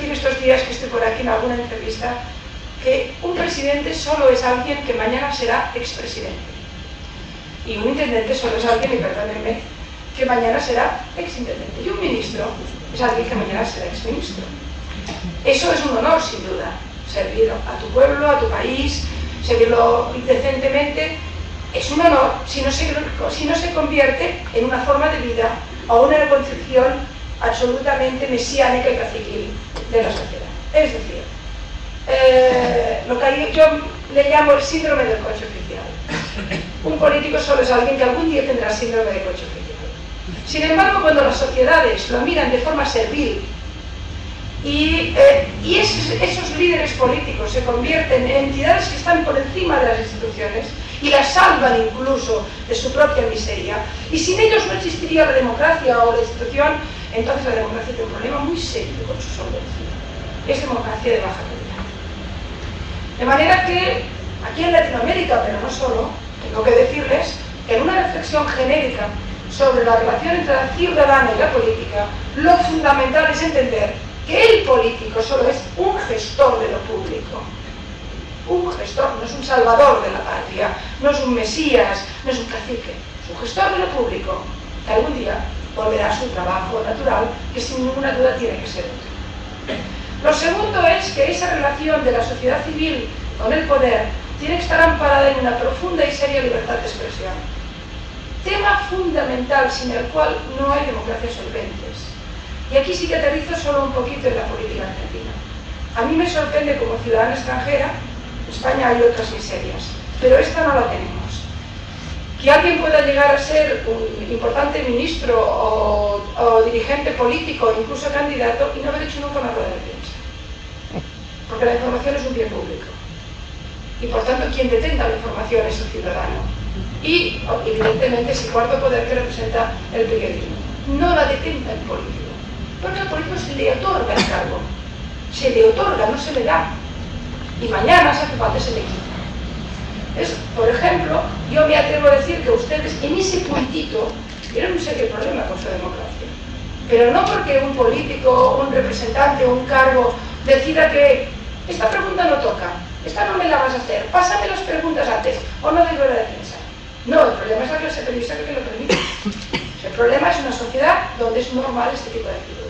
decir estos días que estoy por aquí en alguna entrevista que un presidente solo es alguien que mañana será expresidente. Y un intendente solo es alguien, y perdónenme, que mañana será exintendente. Y un ministro es alguien que mañana será exministro. Eso es un honor, sin duda. Servir a tu pueblo, a tu país, servirlo decentemente, es un honor si no se convierte en una forma de vida o una concepción absolutamente mesiánica y caciquil de la sociedad. Es decir, lo que yo le llamo el síndrome del coche oficial. Un político solo es alguien que algún día tendrá síndrome de coche oficial. Sin embargo, cuando las sociedades lo miran de forma servil y esos líderes políticos se convierten en entidades que están por encima de las instituciones y las salvan incluso de su propia miseria, y sin ellos no existiría la democracia o la institución, entonces la democracia tiene un problema muy serio con su solvencia. Es democracia de baja calidad. De manera que aquí en Latinoamérica, pero no solo, tengo que decirles que en una reflexión genérica sobre la relación entre la ciudadana y la política, lo fundamental es entender que el político solo es un gestor de lo público. Un gestor, no es un salvador de la patria, no es un mesías, no es un cacique, es un gestor de lo público, que algún día volverá a su trabajo natural, que sin ninguna duda tiene que ser otro. Lo segundo es que esa relación de la sociedad civil con el poder tiene que estar amparada en una profunda y seria libertad de expresión. Tema fundamental sin el cual no hay democracias solventes. Y aquí sí que aterrizo solo un poquito en la política argentina. A mí me sorprende como ciudadana extranjera, en España hay otras miserias, pero esta no la tenemos. Que alguien pueda llegar a ser un importante ministro o dirigente político, incluso candidato, y no haber hecho nunca una rueda de prensa. Porque la información es un bien público. Y por tanto, quien detenga la información es el ciudadano. Y, evidentemente, ese cuarto poder que representa el periodismo. No la detenga el político. Porque al político se le otorga el cargo. Se le otorga, no se le da. Y mañana, si hace falta, se le quita. Por ejemplo, yo me atrevo a decir que ustedes en ese puntito tienen un serio problema con su democracia. Pero no porque un político, un representante o un cargo decida que esta pregunta no toca, esta no me la vas a hacer, pásame las preguntas antes, o no des rueda de prensa. No, el problema es la clase periodista que lo permite. El problema es una sociedad donde es normal este tipo de actitudes.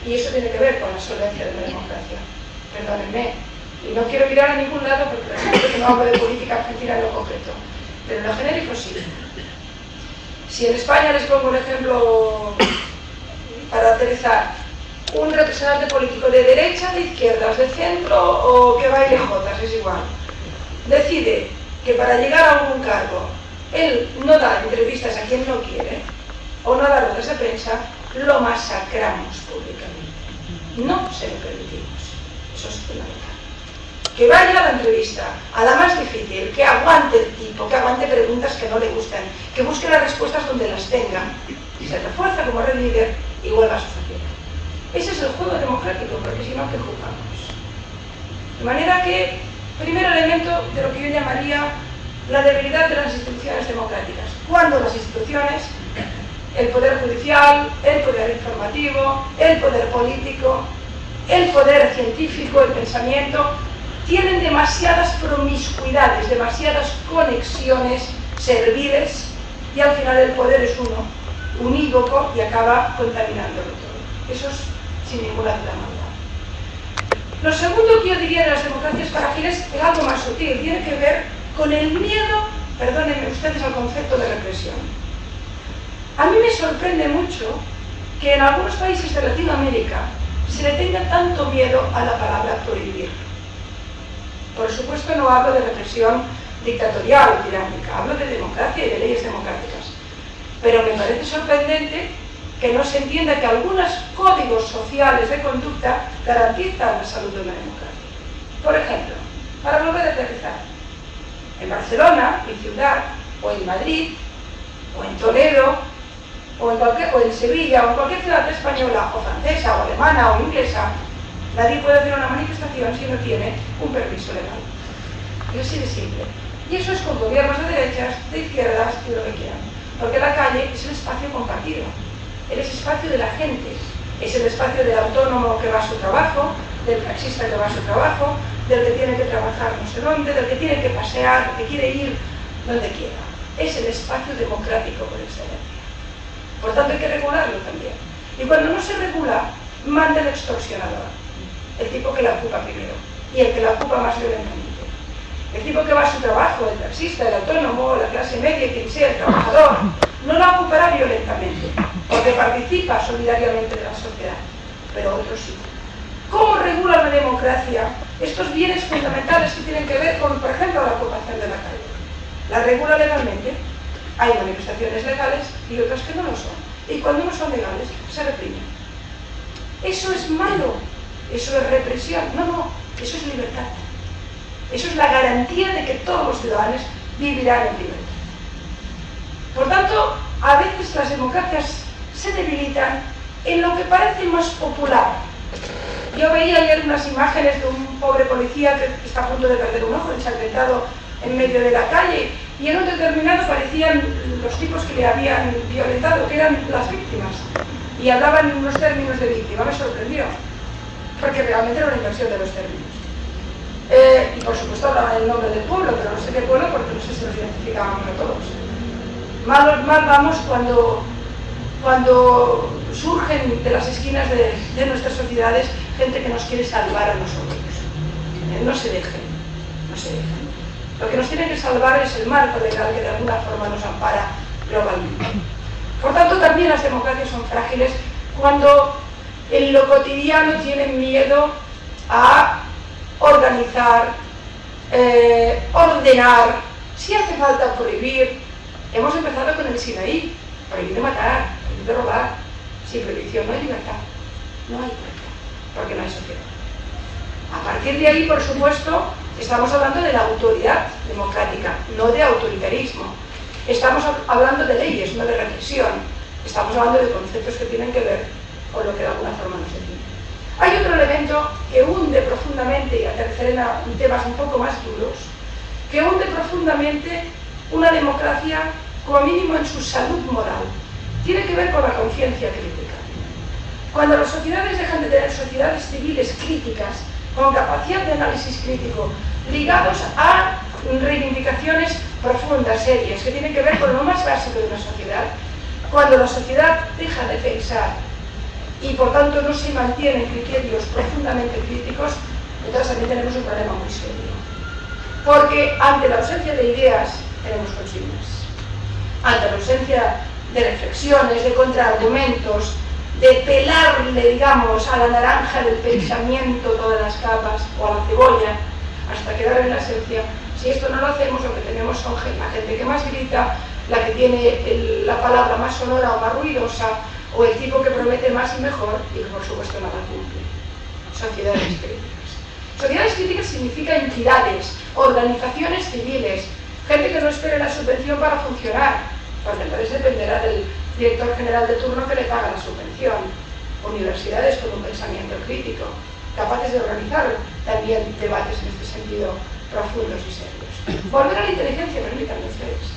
Y eso tiene que ver con la solvencia de la democracia. Perdónenme. Y no quiero mirar a ningún lado porque realmente no hablo de política argentina en lo concreto. Pero en lo genérico sí. Si en España les pongo un ejemplo para aterrizar, un representante político de derecha, de izquierdas, de centro o que baile jotas, es igual, decide que para llegar a algún cargo él no da entrevistas a quien no quiere o no da ruedas de prensa, lo masacramos públicamente. No se lo permitimos. Eso es fundamental. Que vaya a la entrevista, a la más difícil, que aguante el tipo, que aguante preguntas que no le gustan, que busque las respuestas donde las tenga, se refuerza como red líder y vuelva a su sociedad. Ese es el juego democrático, porque si no, ¿qué jugamos? De manera que, primer elemento de lo que yo llamaría la debilidad de las instituciones democráticas. Cuando las instituciones, el poder judicial, el poder informativo, el poder político, el poder científico, el pensamiento, tienen demasiadas promiscuidades, demasiadas conexiones serviles, y al final el poder es uno, unívoco, y acaba contaminándolo todo. Eso es sin ninguna duda maldad. Lo segundo que yo diría de las democracias frágiles es algo más sutil, tiene que ver con el miedo, perdónenme ustedes, al concepto de represión. A mí me sorprende mucho que en algunos países de Latinoamérica se le tenga tanto miedo a la palabra prohibir. Por supuesto no hablo de represión dictatorial o tiránica, hablo de democracia y de leyes democráticas. Pero me parece sorprendente que no se entienda que algunos códigos sociales de conducta garantizan la salud de una democracia. Por ejemplo, para volver a aterrizar, en Barcelona, mi ciudad, o en Madrid, o en Toledo, o en Sevilla, o en cualquier ciudad española, o francesa, o alemana, o inglesa, nadie puede hacer una manifestación si no tiene un permiso legal. Es así de simple. Y eso es con gobiernos de derechas, de izquierdas y lo que quieran. Porque la calle es el espacio compartido. Es el espacio de la gente. Es el espacio del autónomo que va a su trabajo, del taxista que va a su trabajo, del que tiene que trabajar no sé dónde, del que tiene que pasear, que quiere ir donde quiera. Es el espacio democrático por excelencia. Por tanto, hay que regularlo también. Y cuando no se regula, manda el extorsionador, el tipo que la ocupa primero, y el que la ocupa más violentamente. El tipo que va a su trabajo, el taxista, el autónomo, la clase media, quien sea, el trabajador, no la ocupará violentamente, porque participa solidariamente de la sociedad, pero otros sí. ¿Cómo regula la democracia estos bienes fundamentales que tienen que ver con, por ejemplo, la ocupación de la calle? La regula legalmente. Hay manifestaciones legales y otras que no lo son. Y cuando no son legales, se reprimen. Eso es malo, eso es represión. No, eso es libertad. Eso es la garantía de que todos los ciudadanos vivirán en libertad. Por tanto, a veces las democracias se debilitan en lo que parece más popular. Yo veía ayer unas imágenes de un pobre policía que está a punto de perder un ojo, ensangrentado en medio de la calle, y en un determinado parecían los tipos que le habían violentado, que eran las víctimas, y hablaban en unos términos de víctima. Me sorprendió, porque realmente era una inversión de los términos. Y por supuesto hablaban el nombre del pueblo, pero no sé qué pueblo, porque no sé si los identificábamos a todos. Mal vamos cuando surgen de las esquinas de nuestras sociedades gente que nos quiere salvar a nosotros. No se dejen. Lo que nos tiene que salvar es el marco legal que de alguna forma nos ampara globalmente. Por tanto, también las democracias son frágiles cuando en lo cotidiano tienen miedo a organizar, ordenar, si hace falta prohibir. Hemos empezado con el Sinaí, prohibir de matar, prohibir de robar. Sin prohibición no hay libertad, porque no hay sociedad. A partir de ahí, por supuesto, estamos hablando de la autoridad democrática, no de autoritarismo. Estamos hablando de leyes, no de represión. Estamos hablando de conceptos que tienen que ver con lo que de alguna forma nos define. Hay otro elemento que hunde profundamente, y aterrizaré en temas un poco más duros, que hunde profundamente una democracia, como mínimo en su salud moral. Tiene que ver con la conciencia crítica. Cuando las sociedades dejan de tener sociedades civiles críticas, con capacidad de análisis crítico, ligados a reivindicaciones profundas, serias, que tienen que ver con lo más básico de una sociedad, cuando la sociedad deja de pensar y por tanto no se mantienen criterios profundamente críticos, entonces también tenemos un problema muy serio. Porque ante la ausencia de ideas tenemos consignas. Ante la ausencia de reflexiones, de contraargumentos, de pelarle, digamos, a la naranja del pensamiento todas las capas, o a la cebolla, hasta quedar en la esencia. Si esto no lo hacemos, lo que tenemos son la gente que más grita, la que tiene la palabra más sonora o más ruidosa, o el tipo que promete más y mejor, y que por supuesto nada cumple. Sociedades críticas. Sociedades críticas significa entidades, organizaciones civiles, gente que no espere la subvención para funcionar, porque entonces dependerá del director general de turno que le paga la subvención. Universidades con un pensamiento crítico, capaces de organizar también debates en este sentido profundos y serios. Volver a la inteligencia, permítanme ustedes.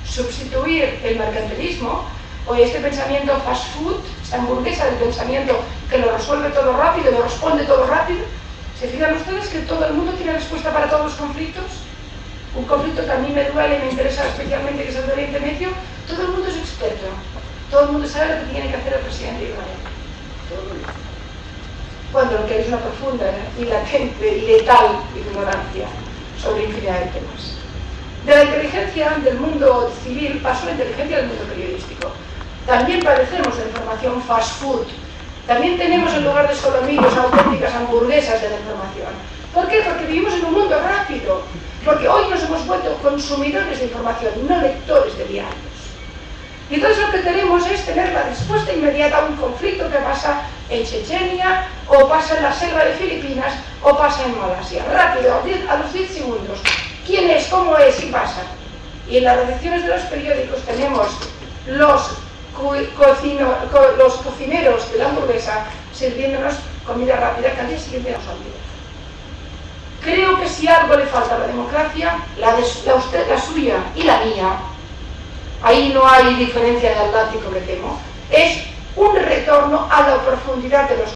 Sustituir el mercantilismo o este pensamiento fast food, esta hamburguesa del pensamiento que lo resuelve todo rápido, lo responde todo rápido. ¿Se fijan ustedes que todo el mundo tiene respuesta para todos los conflictos? Un conflicto que a mí me duele y me interesa especialmente, que es el de Oriente Medio. Todo el mundo es experto, todo el mundo sabe lo que tiene que hacer el presidente Israel. Todo el mundo. Cuando lo que hay es una profunda y latente y letal ignorancia sobre infinidad de temas. De la inteligencia del mundo civil pasó a la inteligencia del mundo periodístico. También padecemos de información fast food. También tenemos, en lugar de solomillos, auténticas hamburguesas de la información. ¿Por qué? Porque vivimos en un mundo rápido. Porque hoy nos hemos vuelto consumidores de información, no lectores de diarios. Y entonces lo que tenemos es tener la respuesta inmediata a un conflicto que pasa en Chechenia, o pasa en la selva de Filipinas, o pasa en Malasia. Rápido, a los 10 segundos. ¿Quién es? ¿Cómo es? ¿Y pasa? Y en las redacciones de los periódicos tenemos los cocineros de la hamburguesa sirviéndonos comida rápida que al día siguiente nos olvida. Creo que si algo le falta a la democracia, la suya y la mía, ahí no hay diferencia de Atlántico, me temo, es un retorno a la profundidad de los